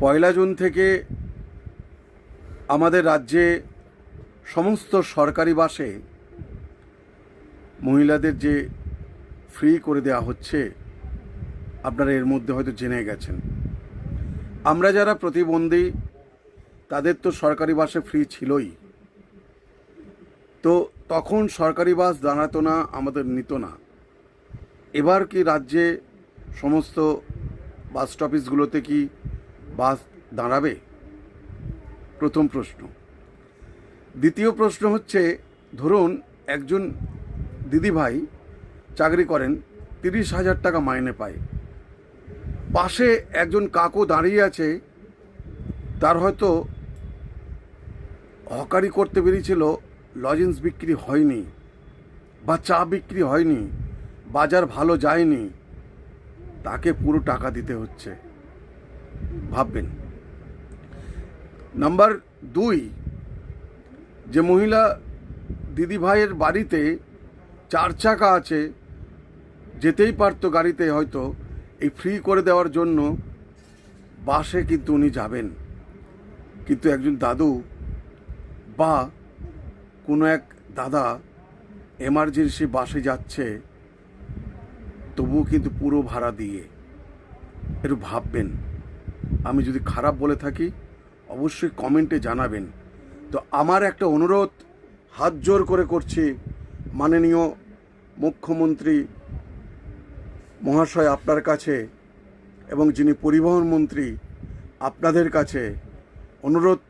পয়লা June থেকে আমাদের রাজ্যে সমস্ত সরকারি বাসে মহিলাদের যে ফ্রি করে দেওয়া হচ্ছে, আপনারা এর মধ্যে হয়তো জেনে গেছেন। আমরা যারা প্রতিবন্ধী তাদের তো সরকারি বাসে ফ্রি ছিলই, তো তখন সরকারি বাস দাঁড়াতো না, আমাদের নিত না। এবার কি রাজ্যে সমস্ত বাস স্টপেজগুলোতে কি বাস দাঁড়াবে? প্রথম প্রশ্ন। দ্বিতীয় প্রশ্ন হচ্ছে, ধরুন একজন দিদিভাই চাকরি করেন, 30,000 টাকা মাইনে পায়, পাশে একজন কাকু দাঁড়িয়ে আছে, তার হয়তো হকারি করতে বেরিয়েছিল, লজেন্স বিক্রি হয়নি বা চা বিক্রি হয়নি, বাজার ভালো যায়নি, তাকে পুরো টাকা দিতে হচ্ছে। ভাববেন। নাম্বার 2, যে মহিলা দিদিভাইয়ের বাড়িতে 4 চাকা আছে, যেতেই পারতো গাড়িতে, হয়তো এই ফ্রি করে দেওয়ার জন্য বাসে কিন্তু উনি যাবেন, কিন্তু একজন দাদু বা কোনো এক দাদা এমার্জেন্সি বাসে যাচ্ছে, তবুও কিন্তু পুরো ভাড়া দিয়ে। একটু ভাববেন। আমি যদি খারাপ বলে থাকি অবশ্যই কমেন্টে জানাবেন। তো আমার একটা অনুরোধ হাত জোর করে করছি, মাননীয় মুখ্যমন্ত্রী মহাশয় আপনার কাছে এবং যিনি পরিবহন মন্ত্রী আপনাদের কাছে অনুরোধ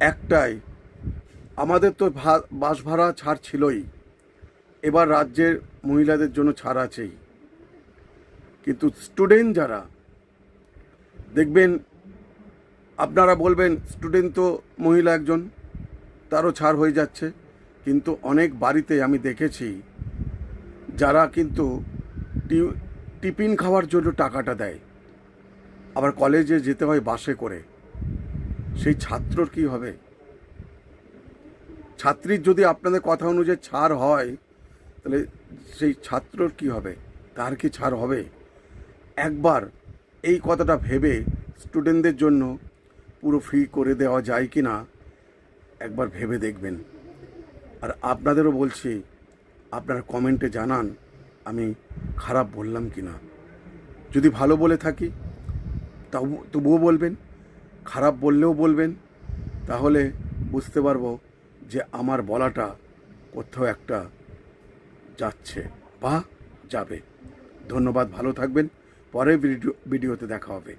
একটাই, আমাদের তো বাস ভাড়া ছাড় ছিলই, এবার রাজ্যের মহিলাদের জন্য ছাড় আছেই, কিন্তু স্টুডেন্ট যারা, দেখবেন আপনারা বলবেন স্টুডেন্ট তো মহিলা একজন, তারও ছাড় হয়ে যাচ্ছে, কিন্তু অনেক বাড়িতে আমি দেখেছি যারা কিন্তু টিফিন খাওয়ার জন্য টাকাটা দেয়, আবার কলেজে যেতে হয় বাসে করে, সেই ছাত্রর কি হবে? ছাত্রীর যদি আপনাদের কথা অনুযায়ী ছাড় হয়, তাহলে সেই ছাত্রর কি হবে? তার কি ছাড় হবে? একবার এই কথাটা ভেবে স্টুডেন্টদের জন্য পুরো ফ্রি করে দেওয়া যায় কি না একবার ভেবে দেখবেন। আর আপনাদেরও বলছি, আপনারা কমেন্টে জানান আমি খারাপ বললাম কি না। যদি ভালো বলে থাকি তবুও বলবেন, খারাপ বললেও বলবেন, তাহলে বুঝতে পারবো যে আমার বলাটা কোথাও একটা যাচ্ছে বা যাবে। ধন্যবাদ, ভালো থাকবেন। পরের ভিডিওতে দেখা হবে।